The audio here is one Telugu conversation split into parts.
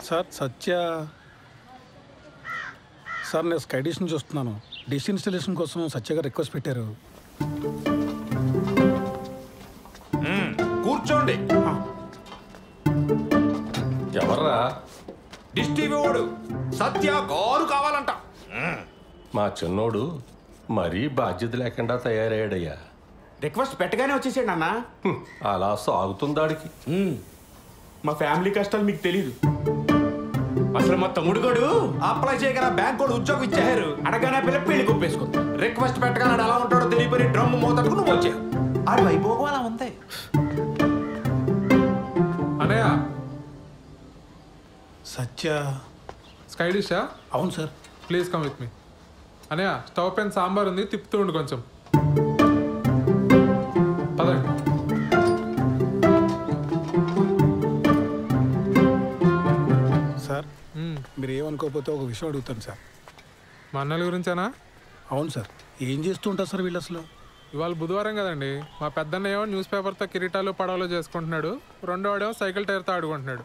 సార్ సత్య సార్ నేను స్కై డిష్ నుంచి వస్తున్నాను. డిష్ ఇన్స్టాలేషన్ కోసం సత్య గారు రిక్వెస్ట్ పెట్టారు. కూర్చోండి. ఎవర్రా? డిష్ టీవీ వాడు సత్య కారు కావాలంట. మా చిన్నోడు మరీ బాధ్యత లేకుండా తయారయ్యాడయ్యా. రిక్వెస్ట్ పెట్టగానే వచ్చేసాడు అన్న. అలా సాగుతుందాడికి. మా ఫ్యామిలీ కష్టాలు మీకు తెలీదు. అసలు మా తమ్ముడు గడు అప్లై చేయగల బ్యాంక్ కూడా ఉద్యోగం ఇచ్చారు. అడగానే పిల్ల పెళ్లి కొప్పేసుకుంది. రిక్వెస్ట్ పెట్టగానే ఎలా ఉంటాడో తెలియపోయి డ్రమ్ మోతట్టుకు నువ్వు వచ్చావు. ఆడి వైభోగం అలా ఉంది. అనయ్య సత్య స్కై డిషా? అవును sir. Please come with me. అనయ్య స్టవ్ పైన సాంబార్ ఉంది, తిప్పుతూ ఉండు కొంచెం. పదండి. సార్ మీరు ఏమనుకోకపోతే ఒక విషయం అడుగుతాను సార్. మా అన్నల గురించేనా? అవును సార్. ఏం చేస్తూ ఉంటారు సార్ వీళ్ళు అసలు? ఇవాళ బుధవారం కదండి. మా పెద్దన్న ఏమో న్యూస్ పేపర్తో కిరీటాలు పడవలు చేసుకుంటున్నాడు, రెండోవాడేమో సైకిల్ టైర్తో ఆడుకుంటున్నాడు.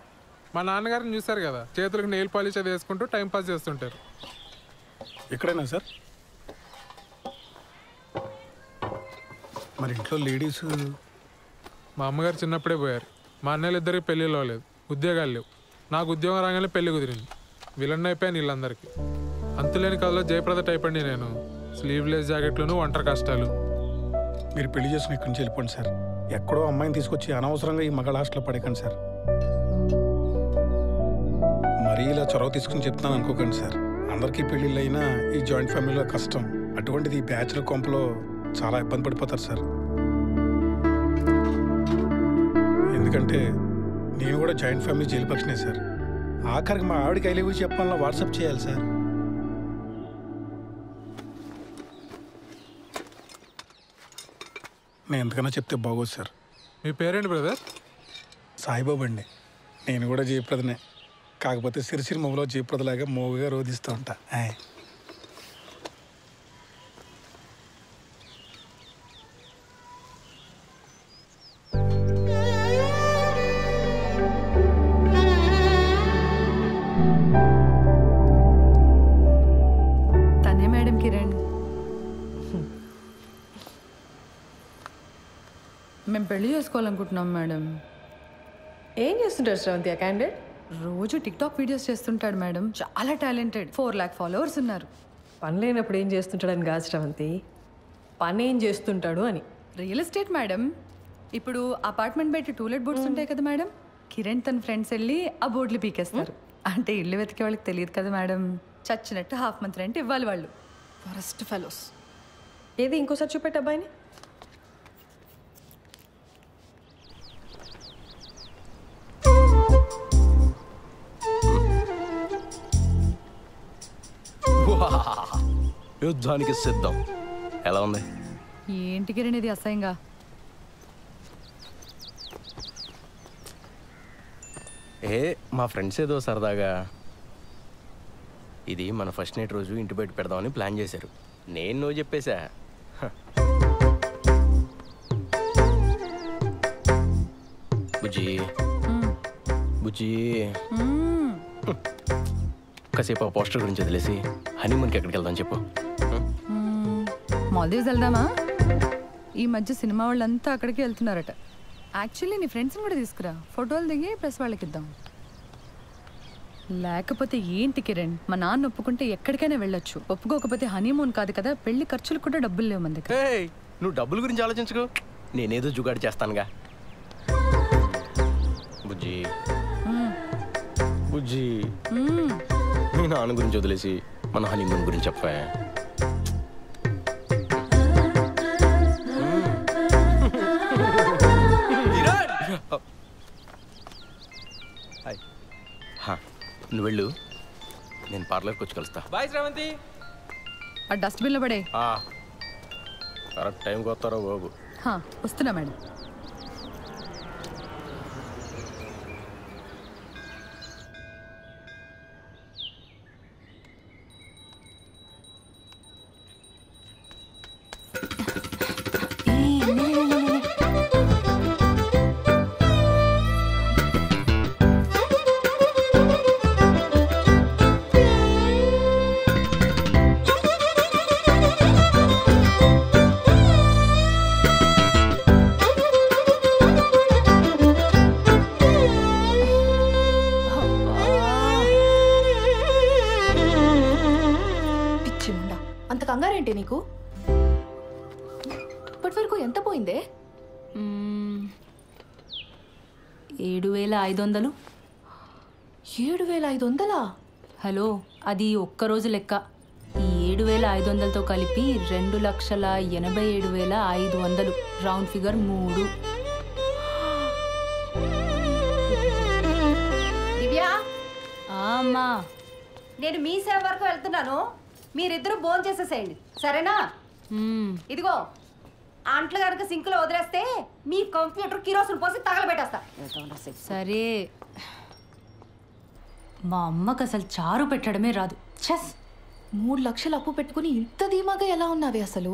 మా నాన్నగారిని చూశారు కదా, చేతులకు నెయిల్ పాలిష్ అది వేసుకుంటూ టైంపాస్ చేస్తుంటారు. ఎక్కడైనా సార్? మరి ఇంట్లో లేడీస్? మా అమ్మగారు చిన్నప్పుడే పోయారు. మా అన్నయ్యలు ఇద్దరికి పెళ్ళిలో లేదు, ఉద్యోగాలు లేవు. నాకు ఉద్యోగం రాగానే పెళ్లి కుదిరింది. విలన్ అయిపోయాను వీళ్ళందరికీ. అంతులేని కథలో జయప్రద టైప్ అండి నేను. స్లీవ్లెస్ జాకెట్లను, ఒంటరి కష్టాలు. మీరు పెళ్లి చేసుకుని ఇక్కడి నుంచి వెళ్ళిపోండి సార్. ఎక్కడో అమ్మాయిని తీసుకొచ్చి అనవసరంగా ఈ మగ హాస్టల్లో పడకండి సార్. మరీ ఇలా చొరవ తీసుకుని చెప్తున్నాను అనుకోకండి సార్. అందరికీ పెళ్ళిళ్ళు అయినా ఈ జాయింట్ ఫ్యామిలీలో కష్టం. అటువంటిది ఈ బ్యాచులర్ కొంపలో చాలా ఇబ్బంది పడిపోతారు సార్. ఎందుకంటే నేను కూడా జాయింట్ ఫ్యామిలీ జైలు పక్షనే సార్. ఆఖరికి మా ఆవిడకి ఐలేవి చెప్పాలన్నా వాట్సాప్ చేయాలి సార్. నేను ఎంతకన్నా చెప్తే బాగోదు సార్. మీ పేరేంటి బ్రదర్? సాయిబాబు అండి. నేను కూడా జయప్రదనే, కాకపోతే సిరిసిరి మొగలో జయప్రదలాగా మోగుగా రోధిస్తూ ఉంటా. తనే మేడం కిరణ్. మేము పెళ్లి చేసుకోవాలనుకుంటున్నాం మేడం. ఏం చేస్తుంటారు శ్రవంతి ఆ క్యాండిడేట్? రోజు టిక్టాక్ వీడియోస్ చేస్తుంటాడు మేడం. చాలా టాలెంటెడ్. 4 lakh ఫాలోవర్స్ ఉన్నారు. పని లేనప్పుడు ఏం చేస్తుంటాడని కాదు శ్రవంతి, పని ఏం చేస్తుంటాడు అని. Real estate madam. ఇప్పుడు అపార్ట్మెంట్ బయట టూలెట్ బోర్డ్స్ ఉంటాయి కదా మేడం, కిరణ్ తన ఫ్రెండ్స్ వెళ్ళి ఆ బోర్డులు పీకేస్తారు. అంటే ఇల్లు వెతికే వాళ్ళకి తెలియదు కదా మేడం. చచ్చినట్టు హాఫ్ మంత్ రెంట్ ఇవ్వాలి వాళ్ళు. Forest fellows. ఏది ఇంకోసారి చూపెట్టు అబ్బాయిని. యుద్ధానికి సిద్ధం. ఎలా ఉంది? ఏంటి కిరణ్ ఇది అసహ్యంగా? మా ఫ్రెండ్స్ ఏదో సరదాగా ఇది మన ఫస్ట్ నైట్ రోజు ఇంటి బయట పెడదామని ప్లాన్ చేశారు. నేను నువ్వు చెప్పేశా. బుజ్జి బుజ్జి కాసేపు ఆ పోస్టర్ గురించి వదిలేసి హనీమూన్కి ఎక్కడికి వెళ్దాం చెప్పు. మాల్దీవ్స్ వెళ్దామా? ఈ మధ్య సినిమా వాళ్ళంతా అక్కడికి వెళ్తున్నారట. యాక్చువల్లీ నీ ఫ్రెండ్స్ని కూడా తీసుకురా, ఫోటోలు దిగి ప్రెస్ వాళ్ళకి ఇద్దాం. లేకపోతే ఏంటి కిరణ్, మా నాన్న ఒప్పుకుంటే ఎక్కడికైనా వెళ్ళొచ్చు, ఒప్పుకోకపోతే హనీమూన్ కాదు కదా, పెళ్లి ఖర్చులు కూడా డబ్బులు లేవు మన దగ్గర. నువ్వు డబ్బుల గురించి ఆలోచించుకో, నేనేదో జుగాడు చేస్తానుగా. బుజ్జి బుజ్జి మీ నాన్న గురించి వదిలేసి మన హనీమూన్ గురించి చెప్పా. నువ్వు వెళ్ళు, నేను పార్లర్కి వచ్చి కలుస్తా. బాయ్ శ్రవంతి. ఆ డస్ట్బిన్లో పడే. కరెక్ట్ టైంకి వస్తారో బాబు. వస్తున్నా మేడం. నీకు? ఇప్పటి వరకు ఎంత పోయిందే? 7,500. 7,500? హలో, అది ఒక్కరోజు లెక్క. ఈ 7,500తో కలిపి 2,87,500. Round figure 3. దివ్యా, అమ్మా, నేను మీ సేవ వరకు వెళ్తున్నాను. మీరిద్దరూ భోజనం చేసేసేయండి, సరేనా? ఇదిగో అంట్లు కనుక సింకులో వదిలేస్తే మీ కంప్యూటర్ కిరోసిన్ పోసి తగలబెట్టేస్తా. సరే. మా అమ్మకు అసలు చారు పెట్టడమే రాదు. చెస్. 3 లక్షలు అప్పు పెట్టుకుని ఇంత ధీమాగా ఎలా ఉన్నావే అసలు?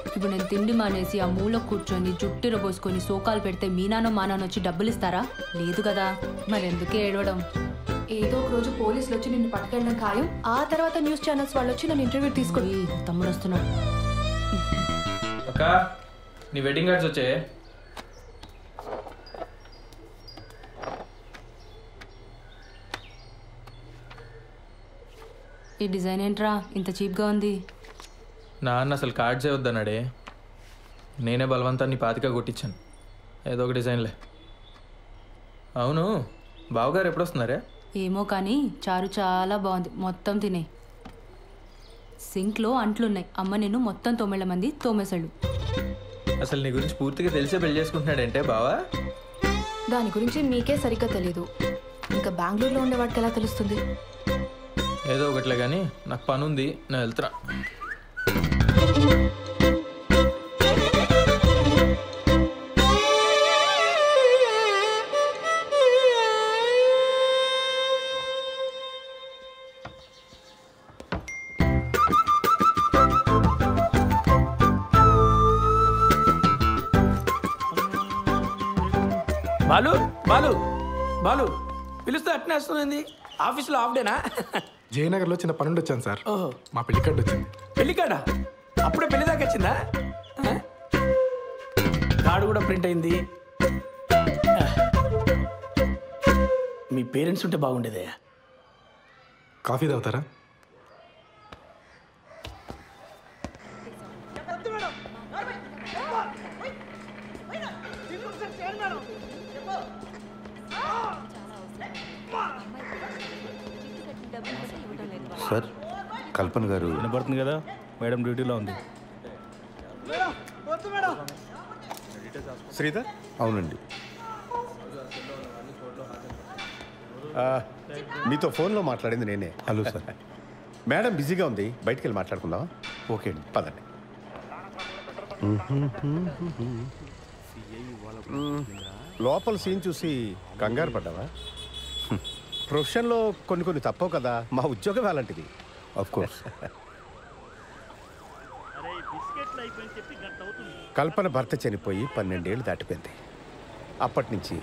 ఇప్పుడు నేను తిండి మానేసి ఆ మూల కూర్చొని జుట్టిర పోసుకొని సోకాలు పెడితే మీ నాన్న మా నాన్న వచ్చి డబ్బులు ఇస్తారా? లేదు కదా. మరెందుకే ఏడవడం? ఏదో ఒక రోజు పోలీసులు వచ్చి నిన్ను పట్టుకెళ్ళడం ఖాయం. ఆ తర్వాత న్యూస్ ఛానల్స్ వాళ్ళు వచ్చి నన్ను ఇంటర్వ్యూ తీసుకొని తమ్ముడు వస్తున్నాడు. అక్క, నీ వెడ్డింగ్ కార్డ్స్ వచ్చే. ఈ డిజైన్ ఏంట్రా ఇంత చీప్గా ఉంది? నాన్న అసలు కార్డ్సే వద్దన్నాడే. నేనే బలవంతాన్ని 25 కొట్టించాను. ఏదో ఒక డిజైన్లే. అవును, బావగారు ఎప్పుడు వస్తున్నారే? ఏమో కానీ చారు చాలా బాగుంది. మొత్తం తినే. సింక్లో అంట్లున్నాయి. అమ్మ నేను మొత్తం 9 మంది తోమేశాడు. అసలు నీ గురించి పూర్తిగా తెలిసే పెళ్లి చేసుకుంటున్నాడంటే బావా? దాని గురించి మీకే సరిగ్గా తెలీదు. ఇంకా బెంగళూరులో ఉండేవాడికి ఎలా తెలుస్తుంది? ఏదో ఒకట్లే కానీ నాకు పని ఉంది, నేను వెళ్తున్నా. బాలు బాలు బాలు పిలుస్తే అట్నే వస్తుంది. ఆఫీస్లో హాఫ్ డేనా? జయనగర్లో చిన్న పనుండి వచ్చాను సార్. మా పెళ్లి కార్డు వచ్చింది. పెళ్లి కార్డా? అప్పుడే పెళ్లి దాకా వచ్చిందా? కార్డు కూడా ప్రింట్ అయింది. మీ పేరెంట్స్ ఉంటే బాగుండేదే. కాఫీ తాగుతారా? సార్, కల్పన గారు వినపడుతుంది కదా? మేడం డ్యూటీలో ఉంది. శ్రీధర్? అవునండి. మీతో ఫోన్లో మాట్లాడింది నేనే. Hello sir. మేడం బిజీగా ఉంది, బయటికి వెళ్ళి మాట్లాడుకుందామా? ఓకే అండి, పదండి. లోపల సీన్ చూసి కంగారు పడ్డావా? ప్రొఫెషన్లో కొన్ని తప్పవు కదా. మా ఉద్యోగం అలాంటిది. Of course. కల్పన భర్త చనిపోయి 12 ఏళ్ళు దాటిపోయింది. అప్పటి నుంచి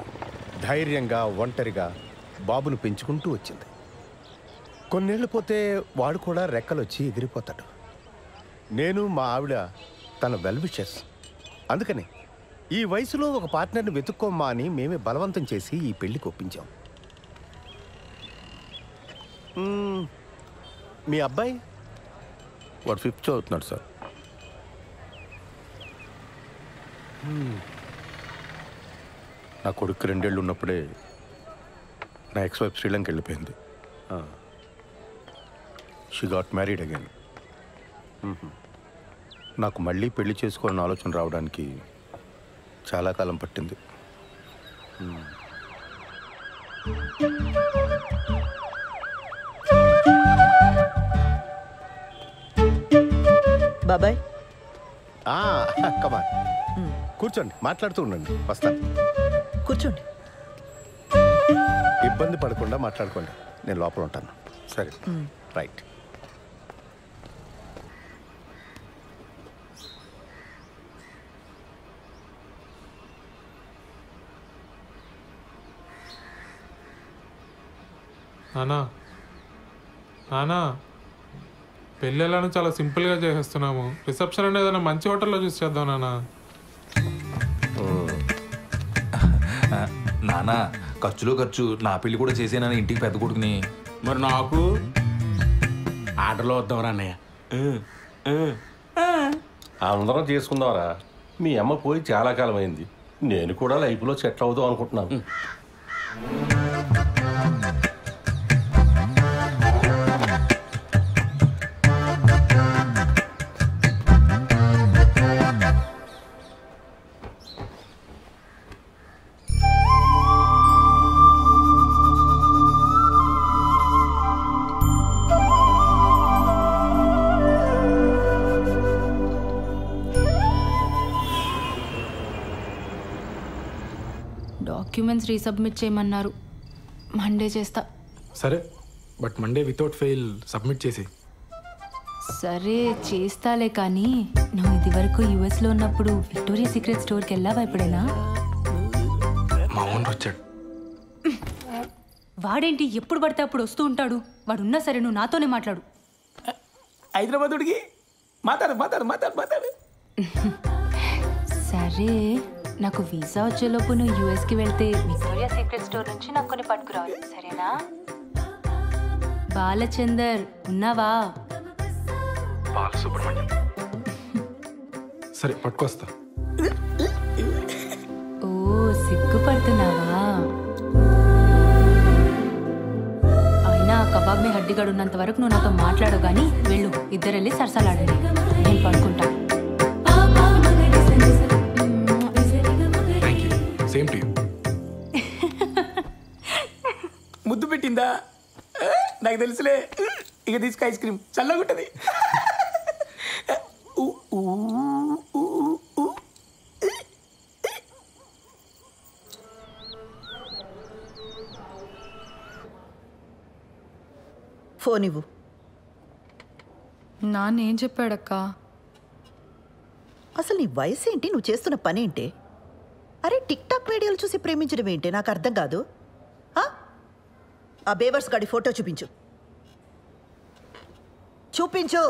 ధైర్యంగా ఒంటరిగా బాబును పెంచుకుంటూ వచ్చింది. కొన్నేళ్ళు పోతే వాడు కూడా రెక్కలొచ్చి ఎగిరిపోతాడు. నేను మా ఆవిడ తన వెల్ విషెస్. అందుకని ఈ వయసులో ఒక పార్ట్నర్ని వెతుక్కోమ్మా అని మేమే బలవంతం చేసి ఈ పెళ్లికి ఒప్పించాం. మీ అబ్బాయి? వాడు 5th చదువుతున్నాడు సార్. నా కొడుకు 2 ఏళ్ళు ఉన్నప్పుడే నా ఎక్స్-వైఫ్ శ్రీలంక వెళ్ళిపోయింది. She got married again. నాకు మళ్ళీ పెళ్లి చేసుకోవాలని ఆలోచన రావడానికి చాలా కాలం పట్టింది. బాబాయ్, కమాన్, కూర్చోండి, మాట్లాడుతూ ఉండండి. వస్తాను. కూర్చోండి. ఇబ్బంది పడకుండా మాట్లాడుకోండి. నేను లోపల ఉంటాను. సరే, రైట్. నానా నానా, పెళ్ళి ఎలానో చాలా సింపుల్గా చేసేస్తున్నాము. రిసెప్షన్ అనేది ఏదైనా మంచి హోటల్లో చూసి చేద్దాం నానా. నానా, ఖర్చులో ఖర్చు నా పెళ్లి కూడా చేసేనా ఇంటికి పెద్ద కొడుకుని. మరి నాకు ఆర్డర్లో వద్దాం అన్నయ్య. అందరం చేసుకుందాంరా. మీ అమ్మ పోయి చాలా కాలం అయింది. నేను కూడా లైఫ్లో సెటిల్ అవుదాం అనుకుంటున్నాను. డాక్యుమెంట్స్ రీసబ్మిట్ చేయమన్నారు. మండే చేస్తా. సరే, but Monday without fail submit చేసి. సరే చేస్తాలే, కానీ నువ్వు ఇది వరకు యుఎస్లో ఉన్నప్పుడు విక్టోరియా సీక్రెట్ స్టోర్కి వెళ్ళావా ఎప్పుడైనా? మా ఓనర్ వచ్చాడు. వాడేంటి ఎప్పుడు పడితే అప్పుడు వస్తూ ఉంటాడు. వాడున్నా సరే నువ్వు నాతోనే మాట్లాడు. హైదరాబాద్ ఉడికి మాట్లాడు మాట్లాడు మాట్లాడు మాట్లాడు. సరే, నాకు వీసా వచ్చేలోపు నువ్వు యూఎస్కి వెళ్తే విక్టోరియా సీక్రెట్ స్టోర్ నుంచి నాకు కొన్ని పట్టుకురావాలి, సరేనా? బాలచందర్ ఉన్నావా? బాలసుబ్రహ్మణ్యం. సరే పట్టుకొస్తా. ఓ సిగ్గుపడుతున్నావా? అయినా కబాబ్ మీ హడ్డిగాడు ఉన్నంత వరకు నువ్వు నాతో మాట్లాడు, కానీ వెళ్ళు, ఇద్దరు వెళ్ళి సరసాలాడండి, నేను పడుకుంటా. Same to you. ముద్దు పెట్టిందా? నాకు తెలుసులే. ఇక తీసుకు ఐస్ క్రీమ్ చల్లగా ఉంటుంది. ఫోన్ ఇవ్వు. నాన్న ఏం చెప్పాడక్క? అసలు నీ వయసు ఏంటి, నువ్వు చేస్తున్న పని ఏంటి? అరే టిక్ టాక్ వీడియోలు చూసి ప్రేమించడం ఏంటి? నాకు అర్థం కాదు. ఆ బేవర్స్ గాడి ఫోటో చూపించు. చూపించు.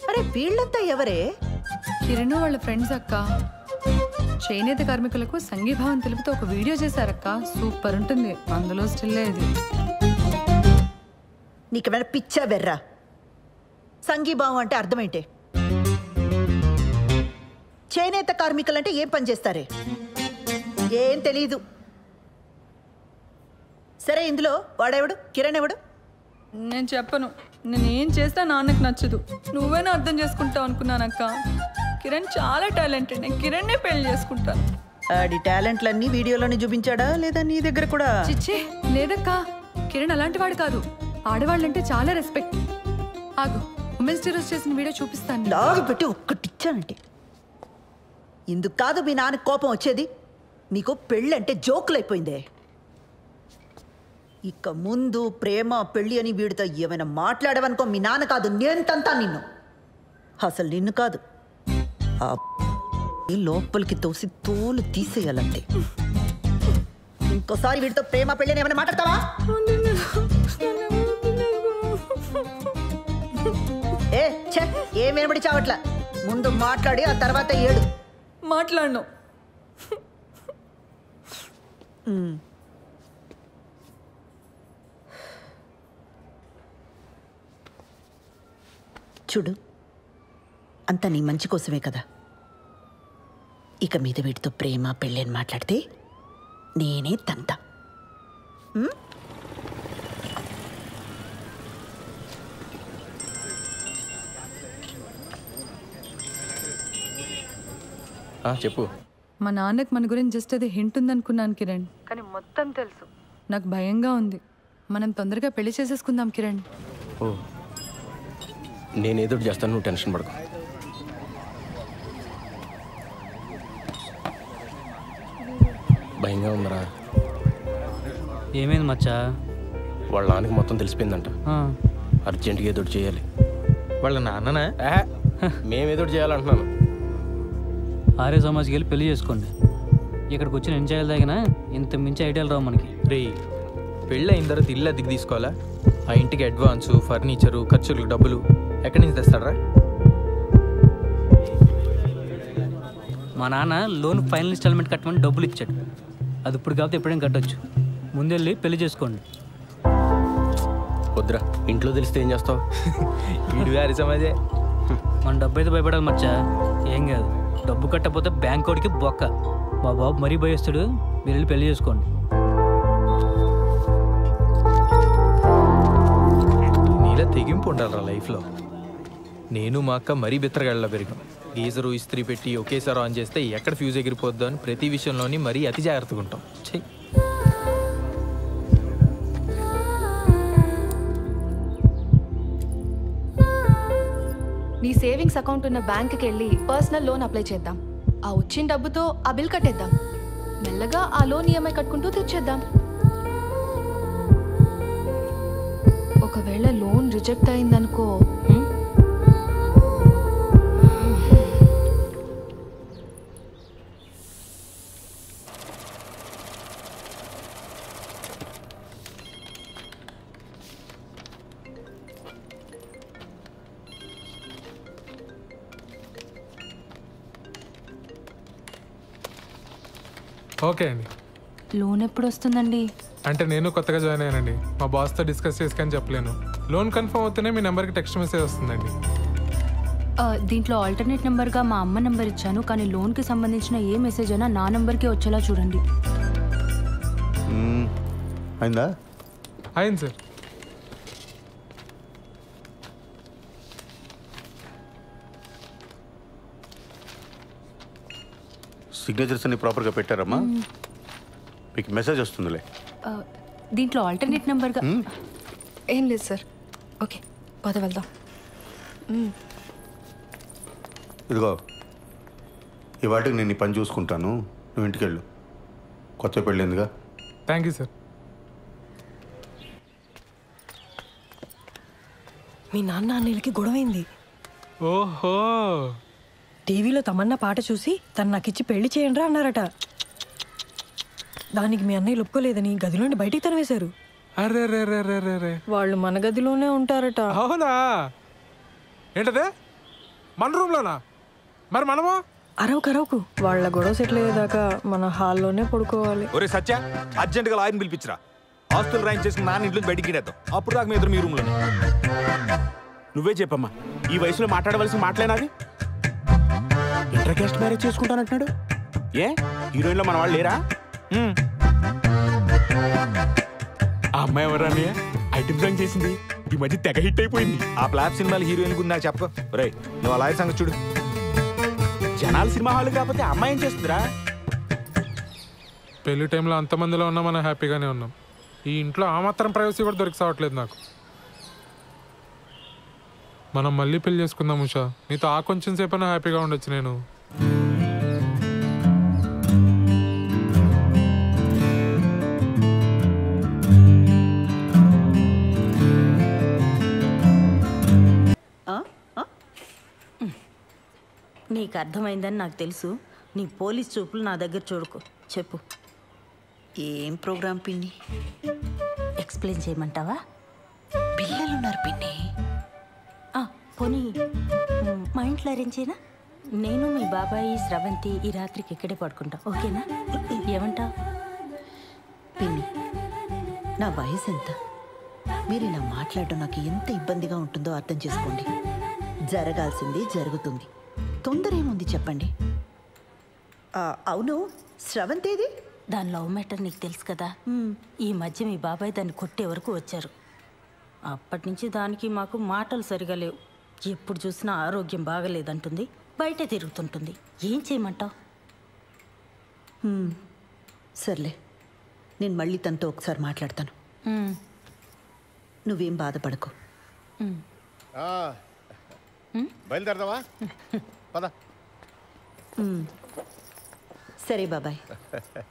అరే వీళ్ళంతా ఎవరే? కిరణ్ వాళ్ళ ఫ్రెండ్స్ అక్క. చేనేత కార్మికులకు సంఘీభావం తెలుపుతూ ఒక వీడియో చేశారక్క, సూపర్ ఉంటుంది. అందులో స్టిల్ ఇది. నీకేమైనా పిచ్చా వెర్రా? సంఘీభావం అంటే అర్థమేంటే? చేనేత కార్మికులంటే ఏం పని చేస్తారే? ఏం తెలీదు. సరే, ఇందులో వాడెవడు? కిరణ్ ఎవడు? నేను చెప్పను. నేనేం చేస్తా నాన్నకు నచ్చదు. నువ్వేనా అర్థం చేసుకుంటావు అనుకున్నానక్క. కిరణ్ చాలా టాలెంటెడ్. నేను కిరణ్నే పెళ్లి చేసుకుంటాను. ఆడి టాలెంట్లన్నీ వీడియోలోనే చూపించాడా లేదా నీ దగ్గర కూడా? చిచ్చే లేదక్క, కిరణ్ అలాంటి వాడు కాదు. ఆడవాళ్ళంటే చాలా రెస్పెక్ట్. ఆగు, ఉమెన్స్ డే రోజు చేసిన వీడియో చూపిస్తాను. లాగి పెట్టి ఒక్కటిచ్చానంటే ఇందుకు కాదు మీ నాన్న కోపం వచ్చేది. నీకు పెళ్ళంటే జోకులైపోయిందే. ఇక ముందు ప్రేమ పెళ్ళి అని వీడితో ఏమైనా మాట్లాడవనుకో, మీ నాన్న కాదు నేను తంతా నిన్ను. అసలు నిన్ను కాదు, ఆ లోపలికి తోసి తోలు తీసేయాలంతే. ఇంకోసారి వీడితో ప్రేమ పెళ్ళి అని ఏమైనా మాట్లాడతావా? ఏ ఛే, ఏం వినబడి చావట్లా. ముందు మాట్లాడి ఆ తర్వాత ఏడు. మాట్లాడను. చూడు, అంతా నీ మంచి కోసమే కదా. ఇక మీద వీటితో ప్రేమ పెళ్ళి అని మాట్లాడితే నేనే తంతా. చెప్పు. మా నాన్నకు మన గురించి జస్ట్ అది హింట్ ఉందనుకున్నాను కిరణ్, కానీ మొత్తం తెలుసు. నాకు భయంగా ఉంది. మనం తొందరగా పెళ్లి చేసేసుకుందాం కిరణ్. ఓ, నేనేదో చేస్తాను, నువ్వు టెన్షన్ పడకు. భయంగా ఉందరా? ఏమైంది మచ్చా? వాళ్ళ నాన్నకి మొత్తం తెలిసిపోయిందంట. అర్జెంటుగా ఏదో చేయాలి. వాళ్ళ నాన్ననా? మేమేదో చేయాలంటున్నాను. ఆర్య సమాజ్కి వెళ్ళి పెళ్లి చేసుకోండి. ఇక్కడికి వచ్చి నేను చేయాలి తగిన ఇంత మించి ఐడియాలు రావు మనకి. రే, పెళ్ళి అయిన తర్వాత ఇల్లు అద్దెకి తీసుకోవాలా? ఆ ఇంటికి అడ్వాన్సు, ఫర్నిచరు, ఖర్చులకు డబ్బులు ఎక్కడి నుంచి తెస్తాడరా? మా నాన్న లోన్ ఫైనల్ ఇన్స్టాల్మెంట్ కట్టమని డబ్బులు ఇచ్చాడు. అది ఇప్పుడు కాకపోతే ఎప్పుడైనా కట్టొచ్చు. ముందెళ్ళి పెళ్లి చేసుకోండి. వద్దురా, ఇంట్లో తెలిస్తే ఏం చేస్తావు? వీడు గారి సమాజే. మన డబ్బు అయితే భయపడాలి మచ్చా, ఏం కాదు. డబ్బు కట్టకపోతే బ్యాంక్ వాడికి బొక్క. మా బాబు మరీ భయస్తుడు, మీరు వెళ్ళి పెళ్లి చేసుకోండి. నీలా తెగింపు ఉండాలరా లైఫ్లో. నేను మా అక్క మరీ బిత్తరగాళ్ళ పెరిగాం. గీజరు ఇస్త్రీ పెట్టి ఒకేసారి ఆన్ చేస్తే ఎక్కడ ఫ్యూజ్ ఎగిరిపోద్దో అని ప్రతి విషయంలోని మరీ అతి జాగ్రత్తగా ఉంటాం. చెయ్యి. నీ సేవింగ్స్ అకౌంట్ ఉన్న బ్యాంక్కి వెళ్ళి పర్సనల్ లోన్ అప్లై చేద్దాం. ఆ వచ్చిన డబ్బుతో ఆ బిల్ కట్టేద్దాం. మెల్లగా ఆ లోన్ ఈఎంఐ కట్టుకుంటూ తెచ్చేద్దాం. ఒకవేళ లోన్ రిజెక్ట్ అయిందనుకో, ఓకే అండి. లోన్ ఎప్పుడు వస్తుందండి? అంటే నేను కొత్తగా జాయిన్ అయ్యానండి. మా బాస్తో డిస్కస్ చేసుకొని చెప్పలేను. లోన్ కన్ఫర్మ్ అవుతూనే మీ నెంబర్కి టెక్స్ట్ మెసేజ్ వస్తుందండి. దీంట్లో ఆల్టర్నేట్ నెంబర్గా మా అమ్మ నెంబర్ ఇచ్చాను, కానీ లోన్కి సంబంధించిన ఏ మెసేజ్ అయినా నా నెంబర్కి వచ్చేలా చూడండి. అయిందా? అయింది సార్. సిగ్నేచర్స్ అన్ని ప్రాపర్గా పెట్టారమ్మా? మీకు మెసేజ్ వస్తుందిలే. దీంట్లో ఆల్టర్నేట్ నెంబర్గా ఏం లేదు సార్. ఓకే, పద వెళ్దాం. ఇదిగో, ఈ వాటికి నేను ఈ పని చూసుకుంటాను, నువ్వు ఇంటికి వెళ్ళు. కొత్త పెళ్ళిందిగా. Thank you sir. మీ నాన్న అన్నయ్యలకి గొడవైంది. ఓహో, టీవీలో తమన్నా పాట చూసి తను నాకు ఇచ్చి పెళ్లి చేయండి అన్నారట. దానికి మీ అన్నయ్య ఒప్పుకోలేదని గదిలోండి బయటికి తనవేశారు. అరే వాళ్ళు మన గదిలోనే ఉంటారట. అవునా? ఏంటదే, మన రూమ్లోనా? మరి మనము అరవకు వాళ్ళ గొడవ సెటిల్ అయ్యేదాకా మన హాల్లోనే పడుకోవాలి. ఒరే సత్య, అర్జెంట్గా లాయర్ని పిలిపించరా. ఆస్తులు రాయింగ్ చేసుకుని నాన్న ఇంట్లో బయటికి గిడేద్దాం. అప్పుడు దాకా మీ ఎదురు మీ రూమ్లోనే. నువ్వే చెప్పమ్మా, ఈ వయసులో మాట్లాడవలసిన మాటలేనాది? ఇంటర్ కాస్ట్ మ్యారేజ్ చేసుకుంటానంటున్నాడు. ఏ హీరోయిన్లో మన వాళ్ళు లేరా? ఆ అమ్మాయి ఎవరని ఐటమ్ సాంగ్ చేసింది, ఈ మధ్య తెగ హిట్ అయిపోయింది. ఆ ఫ్లాప్ సినిమాలు హీరోయిన్ గురించి నాకు చెప్ప. రే, నువ్వు ఆ లాయర్ సంగతి చూడు. జనాలు సినిమా హాల్ కాకపోతే అమ్మాయి ఏం చేస్తుందిరా? పెళ్లి టైంలో అంతమందిలో ఉన్నా మనం హ్యాపీగానే ఉన్నాం. ఈ ఇంట్లో ఆ మాత్రం ప్రైవసీ కూడా దొరికి సావట్లేదు నాకు. మనం మళ్ళీ పెళ్లి చేసుకుందాం ఉషా. నీతో ఆ కొంచెం సేపైనా హ్యాపీగా ఉండొచ్చు. నేను నీకు అర్థమైందని నాకు తెలుసు. నీ పోలీస్ చూపులు నా దగ్గర చూడకు. చెప్పు, ఏం ప్రోగ్రాం పిన్ని? ఎక్స్ప్లెయిన్ చేయమంటావా? పిల్లలున్నారు పిన్ని. పోనీ మా ఇంట్లో అరేంజ్ చేయనా? నేను మీ బాబాయి స్రవంతి ఈ రాత్రికి ఇక్కడే పడుకుంటాం, ఓకేనా? ఏమంటా? పిన్ని, నా వయసు ఎంత? మీరు ఇలా మాట్లాడడం నాకు ఎంత ఇబ్బందిగా ఉంటుందో అర్థం చేసుకోండి. జరగాల్సింది జరుగుతుంది, తొందర ఏముంది చెప్పండి. అవును, స్రవంతేది? దాని లవ్ మ్యాటర్ నీకు తెలుసు కదా. ఈ మధ్య మీ బాబాయ్ దాన్ని కొట్టే వరకు వచ్చారు. అప్పటి నుంచి దానికి మాకు మాటలు సరిగా లేవు. ఎప్పుడు చూసినా ఆరోగ్యం బాగలేదంటుంది, బయట తిరుగుతుంటుంది. ఏం చేయమంటావు? సర్లే, నేను మళ్ళీ తనతో ఒకసారి మాట్లాడతాను. నువ్వేం బాధపడకు. బయలుదేరదావా? పద. సరే బాబాయ్,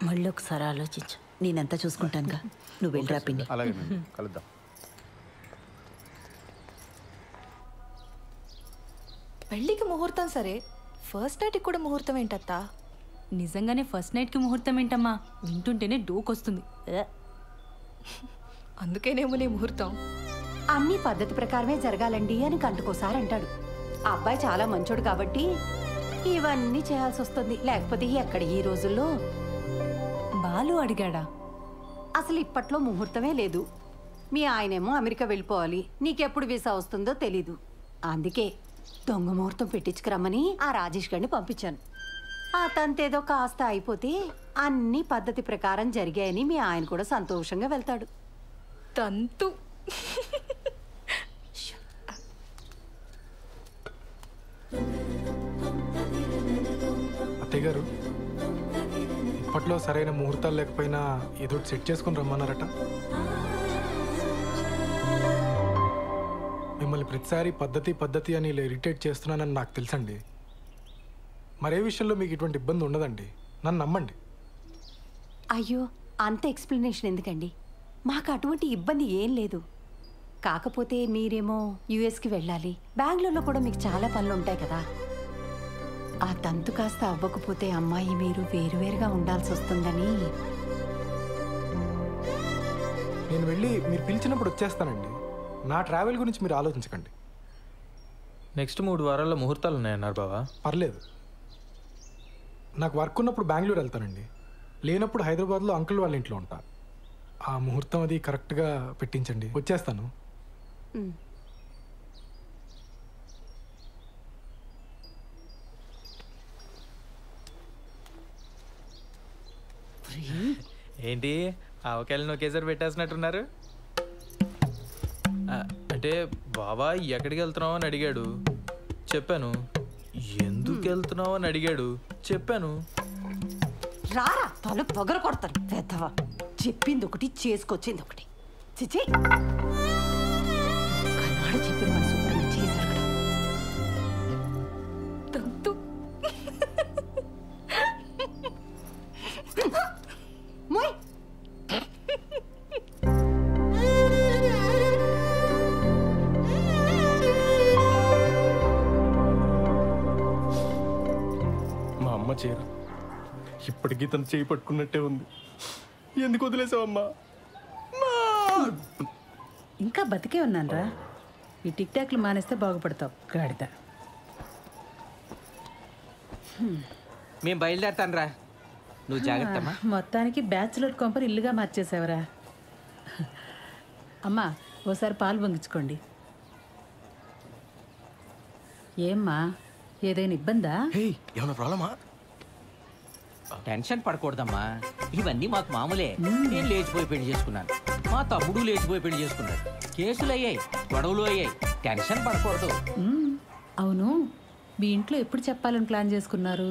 మళ్ళీ ఒకసారి ఆలోచించు. నేనంతా చూసుకుంటానుగా, నువ్వు వెళ్ళరా పిన్ని. అలాగే, కలుద్దాం. పెళ్ళికి ముహూర్తం సరే, ఫస్ట్ నైట్కి కూడా ముహూర్తం ఏంటత్తా? నిజంగానే ఫస్ట్ నైట్కి ముహూర్తం ఏంటమ్మా? వింటుంటేనే డోకొస్తుంది. అందుకేనేమో నీ ముహూర్తం. అన్ని పద్ధతి ప్రకారమే జరగాలండి అని గంటకోసారి అంటాడు. ఆ అబ్బాయి చాలా మంచోడు కాబట్టి ఇవన్నీ చేయాల్సి వస్తుంది. లేకపోతే ఎక్కడ ఈ రోజుల్లో. బాలు అడిగాడా? అసలు ఇప్పట్లో ముహూర్తమే లేదు. మీ ఆయనేమో అమెరికా వెళ్ళిపోవాలి, నీకెప్పుడు వీసా వస్తుందో తెలీదు. అందుకే దొంగ ముహూర్తం పెట్టించుకురమ్మని ఆ రాజేష్ గారిని పంపించాను. ఆ తంతేదో కాస్త అయిపోతే అన్ని పద్ధతి ప్రకారం జరిగాయని మీ ఆయన కూడా సంతోషంగా వెళ్తాడు. తంతు అత్తయ్య గారు, ఇప్పట్లో సరైన ముహూర్తాలు లేకపోయినా ఏదో సెట్ చేసుకుని రమ్మన్నారట. మిమ్మల్ని ప్రతిసారి పద్ధతి అని ఇలా ఇరిటేట్ చేస్తున్నానని నాకు తెలుసండి. మరే విషయంలో మీకు ఇటువంటి ఇబ్బంది ఉండదండి, నన్ను నమ్మండి. అయ్యో, అంత ఎక్స్ప్లెనేషన్ ఎందుకండి? మాకు అటువంటి ఇబ్బంది ఏం లేదు. కాకపోతే మీరేమో యుఎస్కి వెళ్ళాలి, బెంగళూరులో కూడా మీకు చాలా పనులు ఉంటాయి కదా. ఆ తంతు కాస్త అవ్వకపోతే అమ్మాయి మీరు వేరువేరుగా ఉండాల్సి వస్తుందని. నేను వెళ్ళి మీరు పిలిచినప్పుడు వచ్చేస్తానండి. నా ట్రావెల్ గురించి మీరు ఆలోచించకండి. నెక్స్ట్ 3 వారాల్లో ముహూర్తాలు ఉన్నాయన్నారు బావా. పర్లేదు, నాకు వర్క్ ఉన్నప్పుడు బెంగళూరు వెళ్తానండి, లేనప్పుడు హైదరాబాద్లో అంకుల్ వాళ్ళ ఇంట్లో ఉంటా. ఆ ముహూర్తం అది కరెక్ట్గా పెట్టించండి, వచ్చేస్తాను. ఏంటి ఆవకాయలను ఒకేసారి పెట్టేసినట్టున్నారు? అంటే బావా ఎక్కడికి వెళ్తున్నావు అని అడిగాడు, చెప్పాను. ఎందుకు వెళ్తున్నావు అని అడిగాడు, చెప్పాను. రారా తల పొగర కొడతాను పెద్దవా. చెప్పింది ఒకటి, చేసుకొచ్చింది ఒకటి. చిచి, కన్నాడు చెప్పిన మన శుభ్రంగా చేశారు. మా అమ్మ చీర ఇప్పటికీ తను చేయి పట్టుకున్నట్టే ఉంది. ఎందుకు వదిలేసావమ్మా? ఇంకా బతికే ఉన్నానరా. ఈ టిక్ టాక్లు మానేస్తే బాగుపడతావు గాడిద. మేము బయలుదేరతాను రా, నువ్వు జాగ్రత్తమ్మా. మొత్తానికి బ్యాచులర్ కొంపని ఇల్లుగా మార్చేసావరా. అమ్మా, ఓసారి పాలు పొంగించుకోండి. ఏమ్మా, ఏదైనా ఇబ్బందా? ఏమన్నా ప్రాబ్లమా? టెన్షన్ పడకూడదమ్మా, ఇవన్నీ మాకు మామూలే. నేను లేచిపోయి పెళ్లి చేసుకున్నాను, మా తమ్ముడు లేచిపోయి పెళ్లి చేసుకున్నాడు. కేసులు అయ్యాయి, గొడవలు అయ్యాయి, టెన్షన్ పడకూడదు. అవును, మీ ఇంట్లో ఎప్పుడు చెప్పాలని ప్లాన్ చేసుకున్నారు?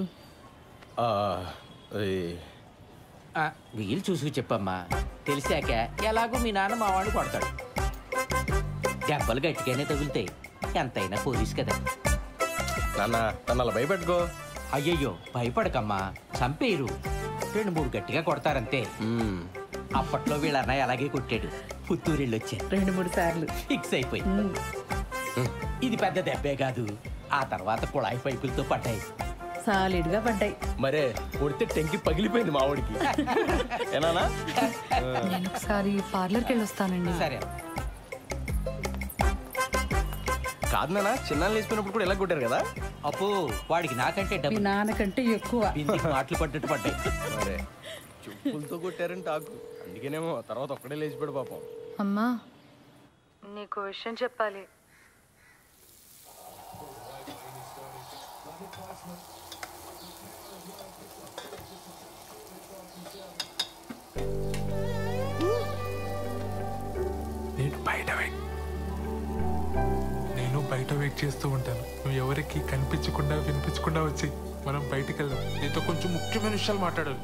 వీలు చూసుకు చెప్పమ్మా. తెలిసాక ఎలాగో మీ నాన్న మా వాడిని కొడతాడు. దెబ్బలు గట్టిగానే తగులుతాయి, ఎంతైనా పోలీస్ కదా. నాన్న నన్ను అలా భయపెట్టుకో. అయ్యయ్యో, భయపడకమ్మా, చంపేయరు. 2-3 గట్టిగా కొడతారంతే. అప్పట్లో వీళ్ళ అన్నయ్య అలాగే కొట్టాడు. పుత్తూరెళ్ళి వచ్చాడు 2-3 సార్లు. ఫిక్స్ అయిపోయింది. ఇది పెద్ద దెబ్బే కాదు, ఆ తర్వాత కుళాయి పైపులతో పడ్డాయి. సాలిడ్గా పడ్డాయి. మరే కొడితే టెంకి పగిలిపోయింది మా వాడికి. ఏనానా? నేను ఒకసారి పార్లర్కి వెళ్ళి వస్తానండి. సరే. కాదు నాన్న, చిన్నాళ్ళు వేసిపోయినప్పుడు కూడా ఎలా కొట్టారు కదా. అప్పు వాడికి నాకంటే మీ నాన్నకంటే ఎక్కువ మాటలు పడ్డట్టు పడ్డాయి. మరే చెప్పులతో కొట్టారంటే ఆకు, అందుకేనేమో తర్వాత ఒక్కడే లేచిపోయాడు పాపం. అమ్మా, నీకు విషయం చెప్పాలి. నేను బయట వెయిట్ చేస్తూ ఉంటాను. నువ్వు ఎవరికి కనిపించకుండా వినిపించకుండా వచ్చి మనం బయటికి వెళ్దాం. నీతో కొంచెం ముఖ్యమైన విషయాలు మాట్లాడాలి.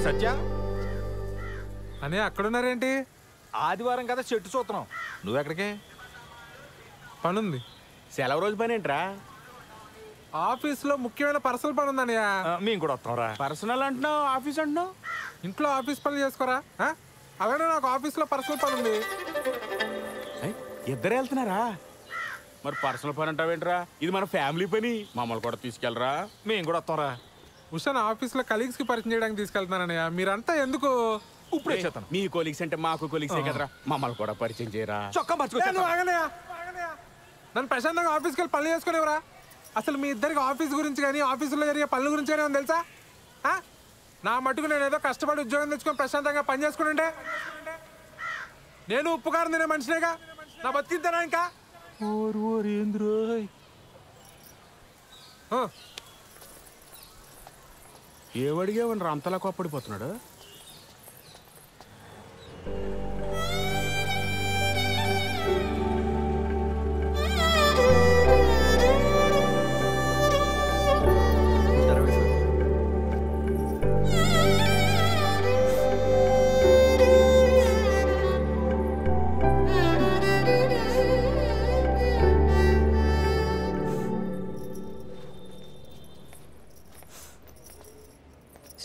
సత్య అనే అక్కడున్నారేంటి? ఆదివారం కదా చెట్టు చూస్తున్నాం, నువ్వెక్కడికే? పనుంది. సెలవు రోజు పని ఏంట్రా? ఆఫీస్లో ముఖ్యమైన పర్సనల్ పని ఉందన్నయ్య. మేము కూడా వస్తాంరా. పర్సనల్ అంటున్నావు, ఆఫీస్ అంటున్నావు. ఇంట్లో ఆఫీస్ పనులు చేసుకోరా? అలానే నాకు ఆఫీస్లో పర్సనల్ పని ఉంది. ఇద్దరు వెళ్తున్నారా? మరి పర్సనల్ పని అంటావేంట్రా? ఇది మన ఫ్యామిలీ పని, మమ్మల్ని కూడా తీసుకెళ్ళరా, మేము కూడా వస్తాంరా. ఉషాన్ ఆఫీస్లో కలీగ్స్కి పరిచయం చేయడానికి తీసుకెళ్తున్నానన్నయ్య. మీరంతా ఎందుకు ఇప్పుడు వచ్చేస్తాను. మీ కొలీగ్స్ అంటే మాకు కొలీగ్సే కదరా, మమ్మల్ని కూడా పరిచయం చేయరా. నన్ను ప్రశాంతంగా ఆఫీస్కి వెళ్ళి పనులు చేసుకునేవరా? అసలు మీ ఇద్దరికి ఆఫీస్ గురించి కానీ ఆఫీసులో జరిగే పనుల గురించి కానీ ఏమన్నా తెలుసా? నా మటుకు నేను ఏదో కష్టపడి ఉద్యోగం తెచ్చుకొని ప్రశాంతంగా పని చేసుకుంటే నేను ఉప్పుకారం తినే మనిషినేగా. నా బతికిద్దానా ఇంకా? ఏవడిగేవని అంతలా కోప్పడిపోతున్నాడు?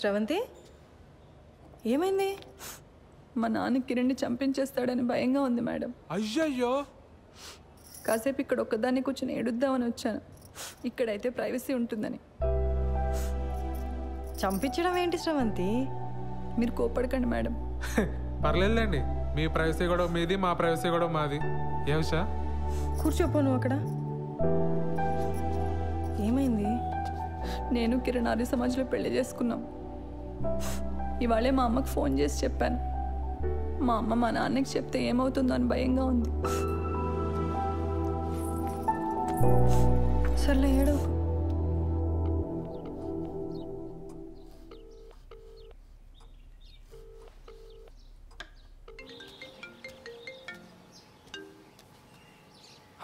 శ్రవంతి, ఏమైంది? మా నాన్న కిరణ్ని చంపించేస్తాడని భయంగా ఉంది మేడం. అయ్యయ్యో. కాసేపు ఇక్కడ ఒక్కదాన్ని కూర్చొని ఏడుద్దామని వచ్చాను. ఇక్కడైతే ప్రైవసీ ఉంటుందని. చంపించడం ఏంటి శ్రవంతి? మీరు కోపడకండి మేడం. పర్లేదులేండి, మీ ప్రైవసీ కూడా మీది, మా ప్రైవసీ కూడా మాది. ఏ ఉషా, కూర్చోపో నువ్వు అక్కడ. ఏమైంది? నేను కిరణ్ ఆర్య సమాజ్లో పెళ్లి చేసుకున్నాం. ఇవాళే మా అమ్మకు ఫోన్ చేసి చెప్పాను. మా అమ్మ మా నాన్నకి చెప్తే ఏమవుతుందో అని భయంగా ఉంది. సర్లే, ఏడవకు.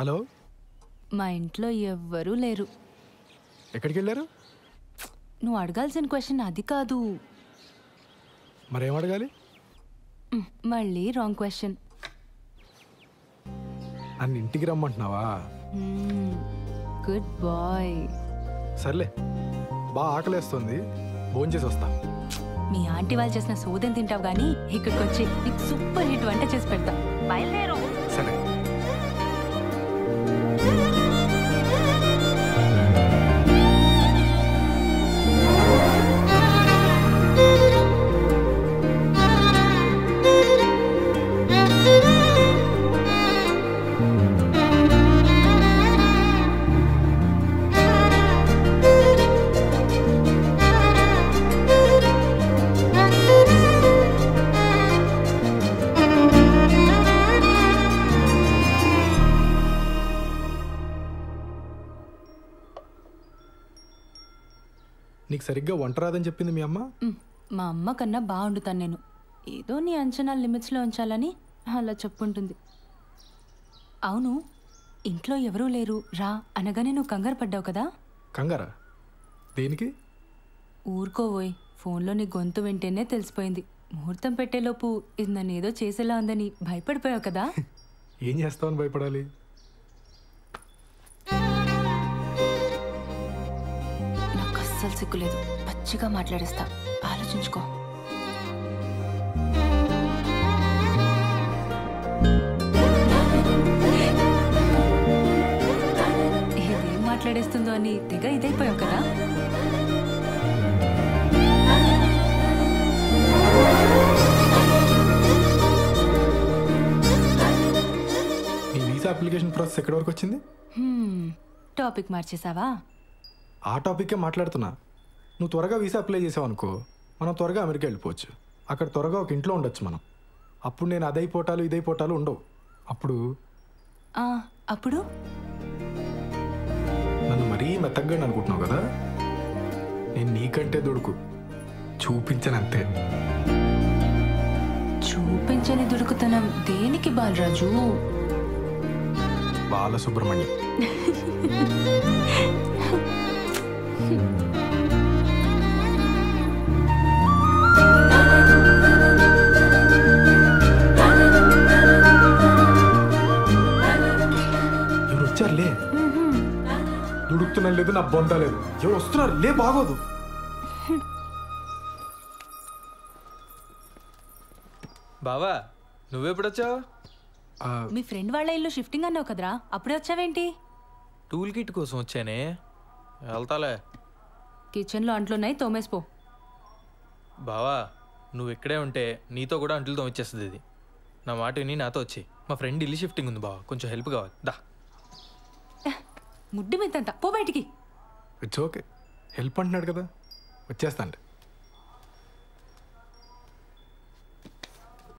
హలో, మా ఇంట్లో ఎవ్వరూ లేరు. ఎక్కడికి వెళ్ళారు? నువ్వు అడగాల్సిన క్వశ్చన్ అది కాదు. మరేం అడగాలి? మళ్ళీ రాంగ్ క్వశ్చన్. నన్ను ఇంటికి రమ్మంటున్నావా? Good bye. సర్లే, బాగా ఆకలేస్తుంది, భోజనం చేసి వస్తా. మీ ఆంటీ వాళ్ళు చేసిన సోదం తింటావు కానీ ఇక్కడికి వచ్చి నీకు సూపర్ హిట్ వంట చేసి పెడతా. బయలుదేరు. సరే. నీకు సరిగ్గా వంట రాదని చెప్పింది మీ అమ్మ? మా అమ్మ కన్నా బాగా వండుతాను నేను. ఏదో నీ అంచనా లిమిట్స్లో ఉంచాలని అలా చెప్పుంటుంది. అవును, ఇంట్లో ఎవరూ లేరు రా అనగానే నువ్వు కంగారు పడ్డావు కదా? కంగారా? దేనికి? ఊరుకోవోయ్, ఫోన్లో నీ గొంతు వింటేనే తెలిసిపోయింది. ముహూర్తం పెట్టేలోపు ఇది నన్ను ఏదో చేసేలా ఉందని భయపడిపోయావు కదా? ఏం చేస్తావని భయపడాలి? నాకు అస్సలు సిగ్గులేదు, పచ్చిగా మాట్లాడేస్తా, ఆలోచించుకో. ఇదేం మాట్లాడేస్తుందో అని తెగ ఇదైపోయావు కదా? నీ వీసా అప్లికేషన్ ప్రాసెస్ ఎక్కడి వరకు వచ్చింది? టాపిక్ మార్చేసావా? ఆ టాపిక్కే మాట్లాడుతున్నా. నువ్వు త్వరగా వీసా అప్లై చేసావు అనుకో, మనం త్వరగా అమెరికా వెళ్ళిపోవచ్చు. అక్కడ త్వరగా ఒక ఇంట్లో ఉండొచ్చు మనం. అప్పుడు నేను అదైపోటాలు ఇదైపోటాలు ఉండవు. అప్పుడు అప్పుడు నన్ను మరీ మెత్తగా అనుకుంటున్నావు కదా? నేను నీకంటే దొడుకు చూపించనంతే. చూపించని దుడుకుతనం దేనికి బాలరాజు? బాలసుబ్రహ్మణ్యం. ఎవరు వచ్చారులే? దుడుకుతున్నా లేదు, నా బొంద లేదు. ఎవరు వస్తున్నారు లే, బాగోదు. బావా, నువ్వెప్పుడొచ్చావు? మీ ఫ్రెండ్ వాళ్ళ ఇల్లు షిఫ్టింగ్ అన్నావు కదరా, అప్పుడే వచ్చావేంటి? టూల్ కిట్ కోసం వచ్చానే, వెళ్తాలే. కిచెన్లో అంట్లున్నాయి తోమేసిపో. బావా నువ్వు ఇక్కడే ఉంటే నీతో కూడా అంట్లతో వచ్చేస్తుంది ఇది. నా మాట విని నాతో వచ్చి. మా ఫ్రెండ్ ఇల్లు షిఫ్టింగ్ ఉంది బావా, కొంచెం హెల్ప్ కావాలి. దా ముడ్డి మీద పో బయటికి. ఇట్స్ ఓకే, హెల్ప్ అంటున్నాడు కదా, వచ్చేస్తాండి.